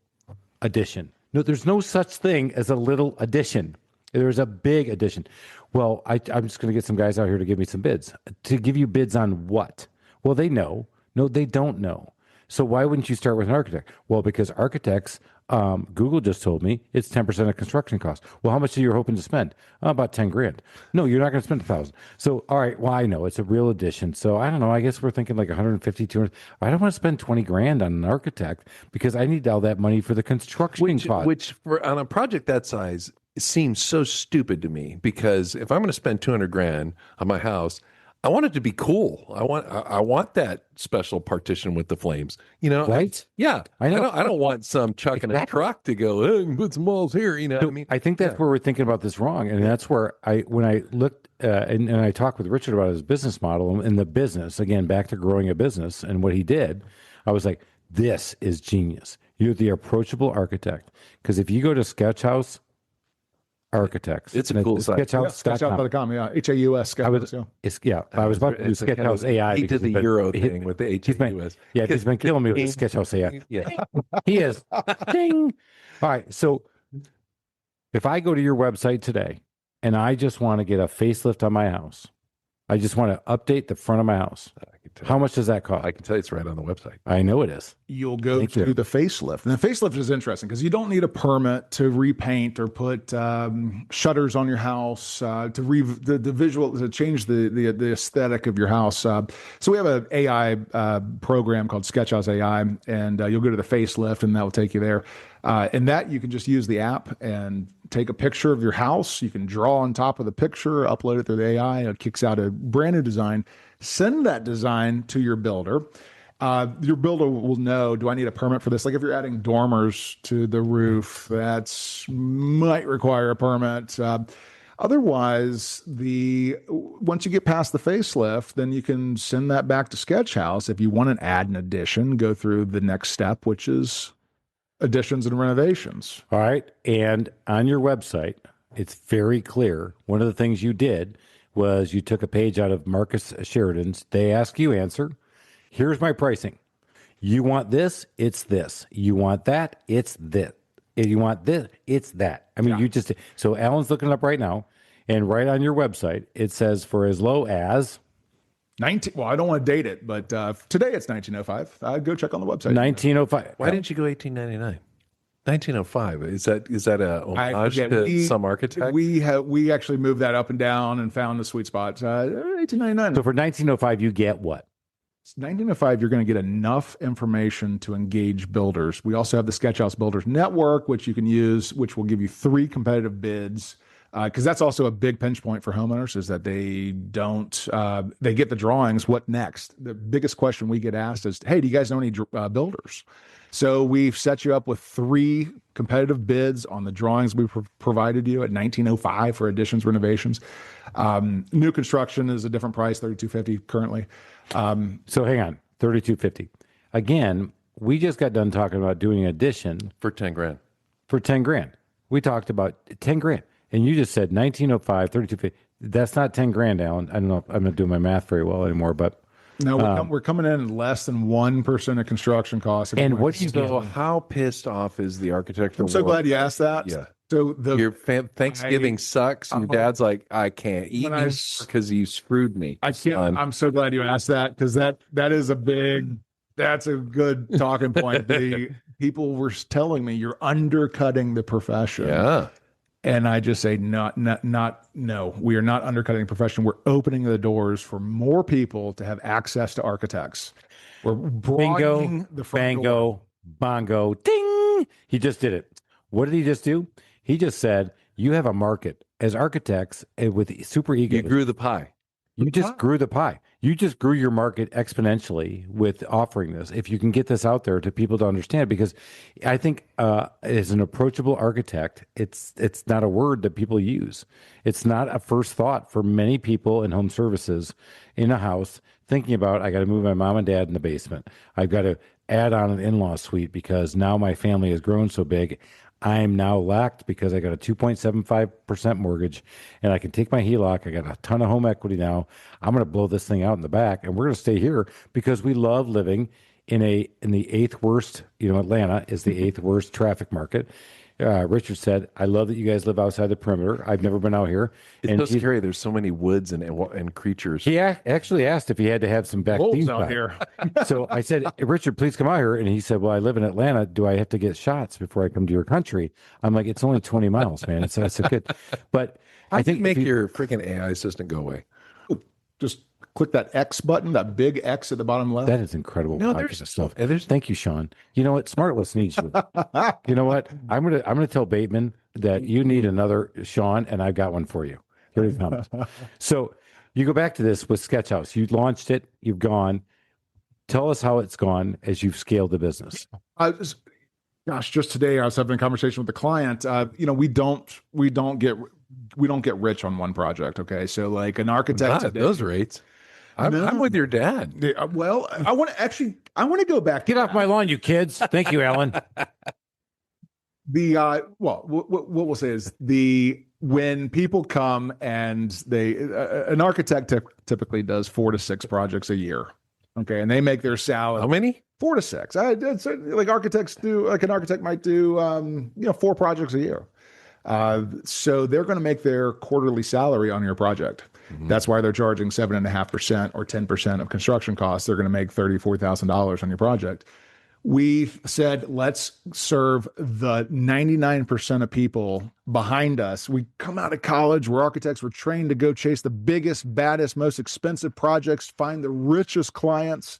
addition. No, there's no such thing as a little addition. There's a big addition. Well, I'm just going to get some guys out here to give me some bids. To give you bids on what? Well, they know. No, they don't know. So why wouldn't you start with an architect? Well, because architects, Google just told me it's 10% of construction costs. Well, how much are you hoping to spend? About 10 grand. No, you're not going to spend 1,000. So, all right, well, I know it's a real addition. So I don't know. I guess we're thinking like 150, 200. I don't want to spend 20 grand on an architect because I need all that money for the construction cost. Which on a project that size seems so stupid to me, because if I'm going to spend 200 grand on my house, I want it to be cool. I want that special partition with the flames. You know, right? Yeah, I know. I don't want some chuck in a truck to go. Hey, put some walls here. You know, So I mean, I think that's where we're thinking about this wrong, and that's where when I looked and I talked with Richard about his business model and the business again, back to growing a business and what he did. I was like, this is genius. You're the approachable architect, because if you go to SketchHaus Architects. It's a cool site. SketchHaus.com, yeah. HAUS. I was about to do SketchHaus AI. He did the Euro thing with the HAUS. Yeah, he's been killing me with SketchHaus AI. Yeah. He is. Ding. All right. So if I go to your website today and I just want to get a facelift on my house, I just want to update the front of my house. How much does that cost? I can tell you it's right on the website. I know it is. You'll go to the facelift. And the facelift is interesting because you don't need a permit to repaint or put shutters on your house, the visual, to change the aesthetic of your house. So we have an AI program called SketchHaus AI, and you'll go to the facelift and that will take you there. And that you can just use the app and take a picture of your house. You can draw on top of the picture, upload it through the AI. It kicks out a brand new design. Send that design to your builder, Your builder will know, do I need a permit for this? Like if you're adding dormers to the roof, that's might require a permit. Otherwise, once you get past the facelift, then you can send that back to SketchHaus. If you want to add an addition, go through the next step, which is additions and renovations. All right. And on your website, it's very clear. One of the things you did was you took a page out of Marcus Sheridan's They Ask You Answer. Here's my pricing. You want this, it's this. You want that, it's this. If you want this, it's that. I mean, you just, so Alan's looking it up right now, and right on your website, it says for as low as 19. Well, I don't want to date it, but today it's 1905. Go check on the website. 1905. Why didn't you go 1899? 1905. Is that a homage to some architect? We actually moved that up and down and found the sweet spot. 1899. So for 1905, you get what? 1905, you're going to get enough information to engage builders. We also have the SketchHaus Builders Network, which you can use, which will give you 3 competitive bids. Because that's also a big pinch point for homeowners is that they get the drawings. What next? The biggest question we get asked is, hey, do you guys know any builders? So we've set you up with 3 competitive bids on the drawings we provided you at 1905 for additions, renovations. New construction is a different price, $3,250 currently. So hang on, $3,250. Again, we just got done talking about doing an addition for 10 grand. For 10 grand. We talked about 10 grand. And you just said 1905, 3250. That's not 10 grand, Alan. I don't know if I'm not doing my math very well anymore, but no, we're coming in less than 1% of construction costs. And what do you so how pissed off is the architect? I'm so glad you asked that. Yeah. So your Thanksgiving sucks. Your dad's like, I can't eat because you screwed me. I can't. I'm so glad you asked that because that's a good talking point. The people were telling me you're undercutting the profession. Yeah. And I just say, no, we are not undercutting the profession. We're opening the doors for more people to have access to architects. We're broadening the front door. Bongo, ding. He just did it. What did he just do? He just said, you have a market as architects with super ego. You grew the pie. You just grew the pie. You just grew your market exponentially with offering this. If you can get this out there to people to understand, because I think as an approachable architect, it's not a word that people use. It's not a first thought for many people in home services in a house thinking about, I got to move my mom and dad in the basement. I've got to add on an in-law suite because now my family has grown so big. I'm now lacked because I got a 2.75% mortgage and I can take my HELOC. I got a ton of home equity now. I'm going to blow this thing out in the back and we're going to stay here because we love living in the 8th worst, Atlanta is the 8th worst traffic market. Richard said, I love that you guys live outside the perimeter. I've never been out here. It's so scary. There's so many woods and creatures. He actually asked if he had to have some vaccines out here. So I said, Richard, please come out here. And he said, well, I live in Atlanta. Do I have to get shots before I come to your country? I'm like, it's only 20 miles, man. It's a good. But I think make your freaking AI assistant go away. Just click that X button, that big X at the bottom left. That is incredible. No, there's stuff. Thank you, Sean. You know what? Smartless needs you. You know what? I'm gonna tell Bateman that you need another Sean, and I've got one for you. Here it comes. So you go back to this with SketchHaus. You launched it. You've gone. Tell us how it's gone as you've scaled the business. Just today I was having a conversation with a client. We don't get rich on one project. Okay, so like an architect today, those rates. I'm with your dad. Well, I want to go back. Get off my lawn, you kids. Thank you, Alan. What we'll say is when people come and an architect typically does 4 to 6 projects a year. Okay, and they make their salary. How many? 4 to 6. Like architects do. Like an architect might do 4 projects a year. So they're going to make their quarterly salary on your project. Mm-hmm. That's why they're charging 7.5% or 10% of construction costs. They're going to make $34,000 on your project. We've said, let's serve the 99% of people behind us. We come out of college, we're architects, we're trained to go chase the biggest, baddest, most expensive projects, find the richest clients.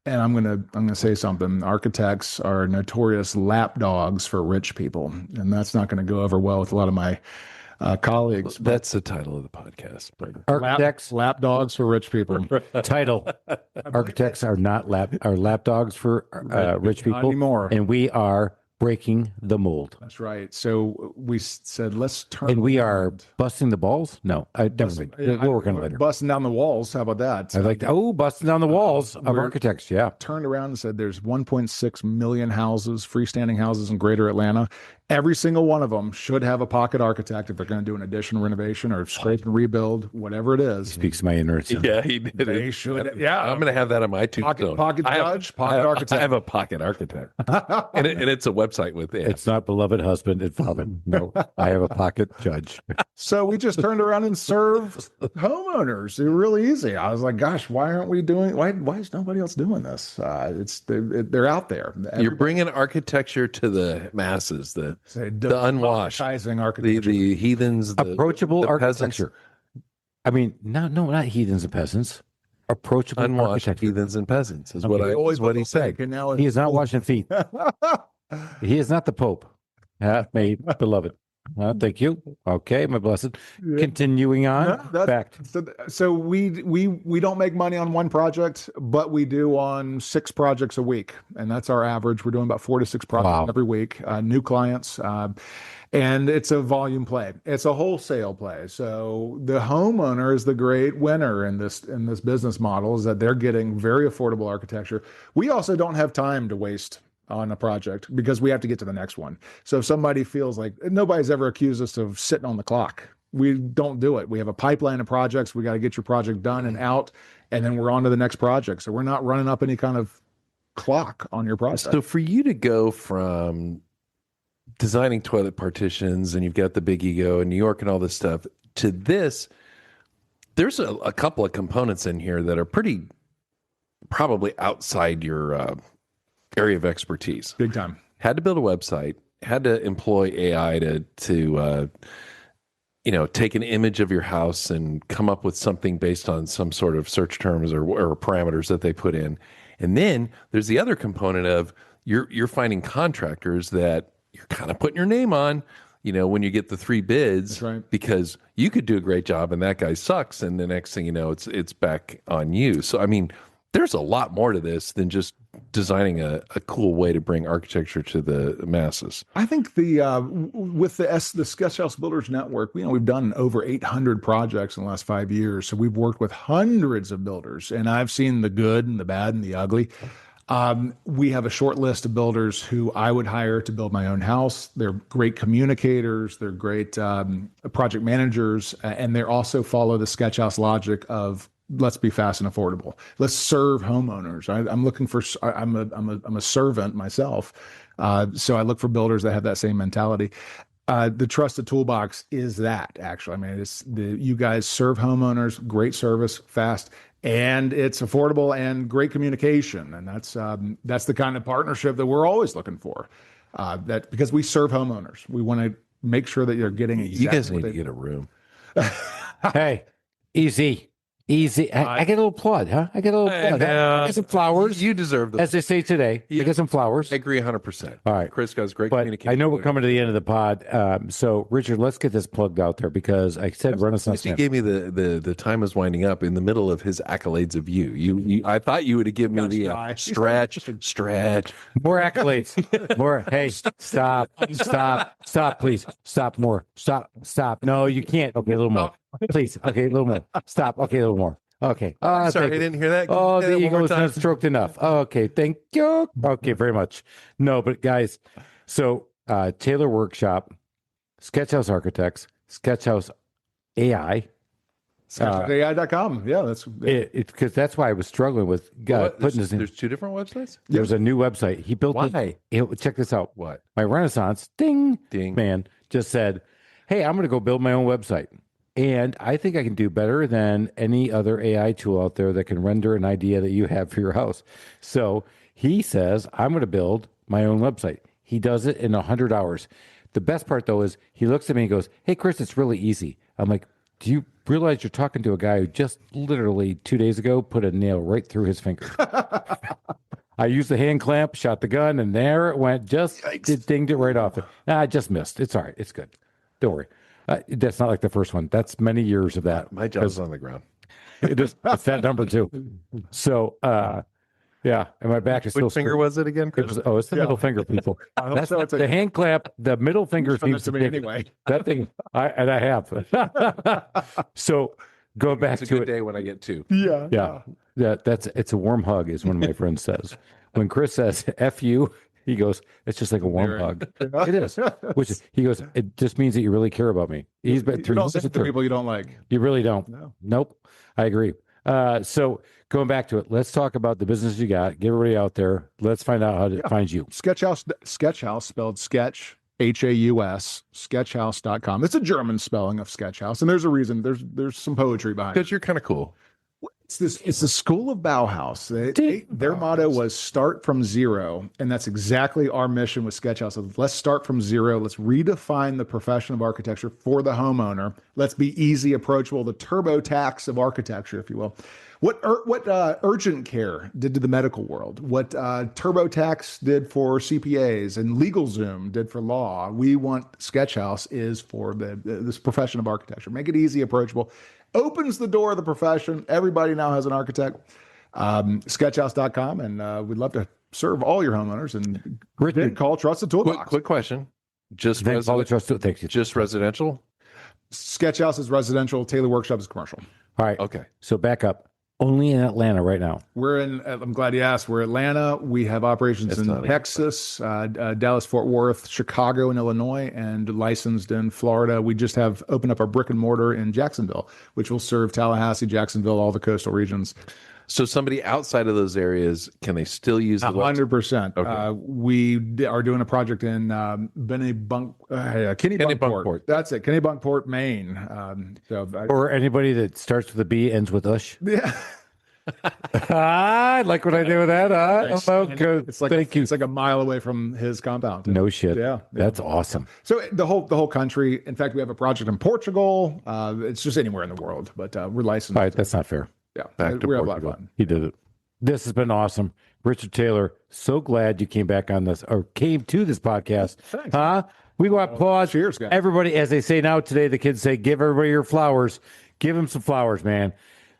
And I'm gonna say something. Architects are notorious lapdogs for rich people, and that's not going to go over well with a lot of my colleagues. That's the title of the podcast. Architects lap dogs for rich people. title. Architects are lap dogs for rich people Not anymore. and we are breaking the mold. That's right. So we said, let's turn. And we are around. busting the balls? No, never mind. We'll work on it later. Busting down the walls. How about that? I like busting down the walls of architects. Yeah. Turned around and said there's 1.6 million houses, freestanding houses in greater Atlanta. Every single one of them should have a pocket architect if they're going to do an addition renovation or scrape and rebuild, whatever it is. Speaks to my ignorance. Yeah, he did. They should. Yeah. I'm going to have that on my tombstone. Pocket judge, pocket architect. I have a pocket architect. and it's a website with it. It's not beloved husband and father. No, I have a pocket judge. So we just turned around and served homeowners. It was really easy. I was like, gosh, why aren't we doing, why is nobody else doing this? They're out there. You're bringing architecture to the masses, the unwashed, the heathens, approachable the architecture. I mean, not heathens and peasants. Approachable unwashed architecture. Heathens and peasants is what he said. He is not washing feet. He is not the Pope. My beloved. Thank you. Okay, my blessed. Continuing on. Fact. So we don't make money on one project, but we do on 6 projects a week, and that's our average. We're doing about 4 to 6 projects every week. New clients, and it's a volume play. It's a wholesale play. So the homeowner is the great winner in this business model. Is that they're getting very affordable architecture. We also don't have time to waste on a project because we have to get to the next one. So if somebody feels like, nobody's ever accused us of sitting on the clock. We don't do it. We have a pipeline of projects. We got to get your project done and out, and then we're on to the next project. So we're not running up any kind of clock on your project. So for you to go from designing toilet partitions, and you've got the big ego in New York and all this stuff, to this, there's a couple of components in here that are probably outside your area of expertise. Big time. Had to build a website, had to employ AI to take an image of your house and come up with something based on some sort of search terms or parameters that they put in. And then there's the other component of you're finding contractors that you're kind of putting your name on, when you get the 3 bids. That's right. Because you could do a great job and that guy sucks, and the next thing you know, it's back on you. So I mean, there's a lot more to this than just designing a cool way to bring architecture to the masses. I think with the SketchHaus Builders Network, we've done over 800 projects in the last 5 years. So we've worked with hundreds of builders, and I've seen the good and the bad and the ugly. We have a short list of builders who I would hire to build my own house. They're great communicators. They're great project managers, and they also follow the SketchHaus logic of let's be fast and affordable. Let's serve homeowners. I'm looking for. I'm a servant myself, so I look for builders that have that same mentality. The Trusted Toolbox is that, actually. I mean, you guys serve homeowners, great service, fast, and it's affordable and great communication. And that's the kind of partnership that we're always looking for. Because we serve homeowners, we want to make sure that you're getting exactly. You guys need to get a room. Hey, easy. I get a little plug, huh? I get a little plug. I get some flowers. You deserve them. As they say today, I get some flowers. I agree 100%. All right. Chris has great but communication. I know we're coming to the end of the pod. So, Richard, let's get this plugged out there because I said Renaissance. He gave me the time is winding up in the middle of his accolades of you. I thought you would have given me the stretch. More accolades. More. Hey, stop, please. Stop more. Stop. No, you can't. Okay, a little more. Please. Okay, a little more. Stop. Okay, a little more. Okay. Sorry, I didn't hear that. Oh, the ego is not stroked enough. Okay, thank you. Okay, very much. No, but guys, so Taylor Workshop, SketchHaus Architects, SketchHaus AI. SketchHausAI.com. Yeah, that's because that's why I was struggling with putting this in. There's 2 different websites? There's a new website. He built Why? Check this out. What? My Renaissance ding man just said, hey, I'm going to go build my own website. And I think I can do better than any other AI tool out there that can render an idea that you have for your house. So he says, I'm going to build my own website. He does it in 100 hours. The best part, though, is he looks at me and goes, hey, Chris, it's really easy. I'm like, do you realize you're talking to a guy who just literally 2 days ago put a nail right through his finger? I used the hand clamp, shot the gun, and there it went. Just dinged it right off. I just missed. It's all right. It's good. Don't worry. That's not like the first one. That's many years of that. My jaw's on the ground. It's that number too. So, yeah, and my back is still. Which finger was it again, Chris? It's the middle finger, people. That's so. the hand clap. The middle finger seems to me anyway. That thing, I have. So go back It's to a good it. day when I get 2. Yeah, it's a warm hug, is one of my friends says. When Chris says "F you," he goes, "It's just like a warm hug." It is. Which is, he goes, "It just means that you really care about me." He's been You through. don't say to people you don't like. You really don't. No. Nope. I agree. So going back to it, let's talk about the business you got. Get everybody out there. Let's find out how to find you. SketchHaus, spelled sketch, HAUS, SketchHaus.com. It's a German spelling of SketchHaus, and there's a reason. There's some poetry behind it. Because you're kind of cool. It's the school of Bauhaus. Their motto was start from zero, and that's exactly our mission with SketchHaus. So let's start from zero. Let's redefine the profession of architecture for the homeowner. Let's be easy, approachable, the TurboTax of architecture, if you will. What urgent care did to the medical world, what TurboTax did for CPAs and LegalZoom did for law, we want SketchHaus is for this profession of architecture. Make it easy, approachable. Opens the door of the profession. Everybody now has an architect. SketchHaus.com, and we'd love to serve all your homeowners. And Richard, call Trusted Toolbox. Quick question. Just thank you. Just residential? SketchHaus is residential. Taylor Workshop is commercial. All right. Okay. So back up. Only in Atlanta right now. We're in. I'm glad you asked. We're Atlanta. We have operations in Texas, Dallas, Fort Worth, Chicago, and Illinois, and licensed in Florida. We just have opened up our brick and mortar in Jacksonville, which will serve Tallahassee, Jacksonville, all the coastal regions. So somebody outside of those areas, can they still use the 100%. Okay. We are doing a project in Kennebunkport. That's it, Kennebunkport, Maine. Or anybody that starts with a B, ends with ush. Yeah. I like what I did with that. It's like Thank you. It's like a mile away from his compound. No shit. Yeah. That's awesome. So the whole country. In fact, we have a project in Portugal. It's just anywhere in the world, but we're licensed. All right, that's not fair. Yeah, Back to we have a lot of Portugal. fun. He did it. This has been awesome. Richard Taylor, so glad you came back on this, or came to this podcast. Thanks. We want applause. Cheers, guys. Everybody, as they say now today, the kids say, give everybody your flowers. Give them some flowers, man.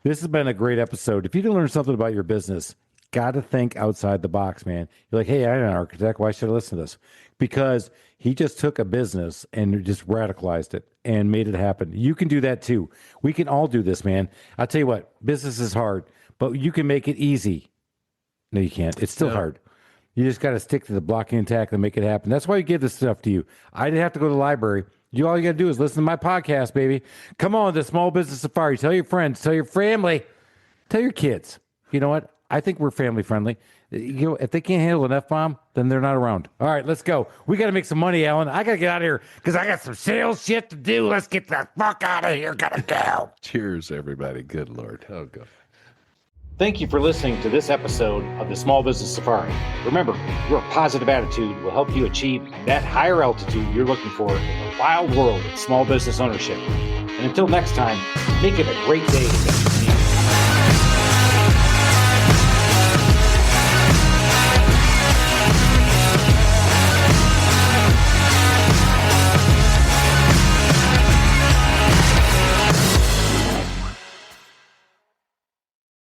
This has been a great episode. If you can learn something about your business, got to think outside the box, man. You're like, hey, I'm an architect. Why should I listen to this? Because he just took a business and just radicalized it and made it happen. You can do that too. We can all do this, man. I'll tell you what, business is hard, but you can make it easy. No, you can't. It's still hard. You just got to stick to the blocking and tackling and make it happen. That's why we give this stuff to you. I didn't have to go to the library. All you got to do is listen to my podcast, baby. Come on, the Small Business Safari. Tell your friends, tell your family, tell your kids. You know what? I think we're family friendly. You know, if they can't handle an F-bomb, then they're not around. All right, let's go. We got to make some money, Alan. I got to get out of here because I got some sales shit to do. Let's get the fuck out of here. Gotta go. Cheers, everybody. Good Lord. Oh, God. Thank you for listening to this episode of the Small Business Safari. Remember, your positive attitude will help you achieve that higher altitude you're looking for in the wild world of small business ownership. And until next time, make it a great day.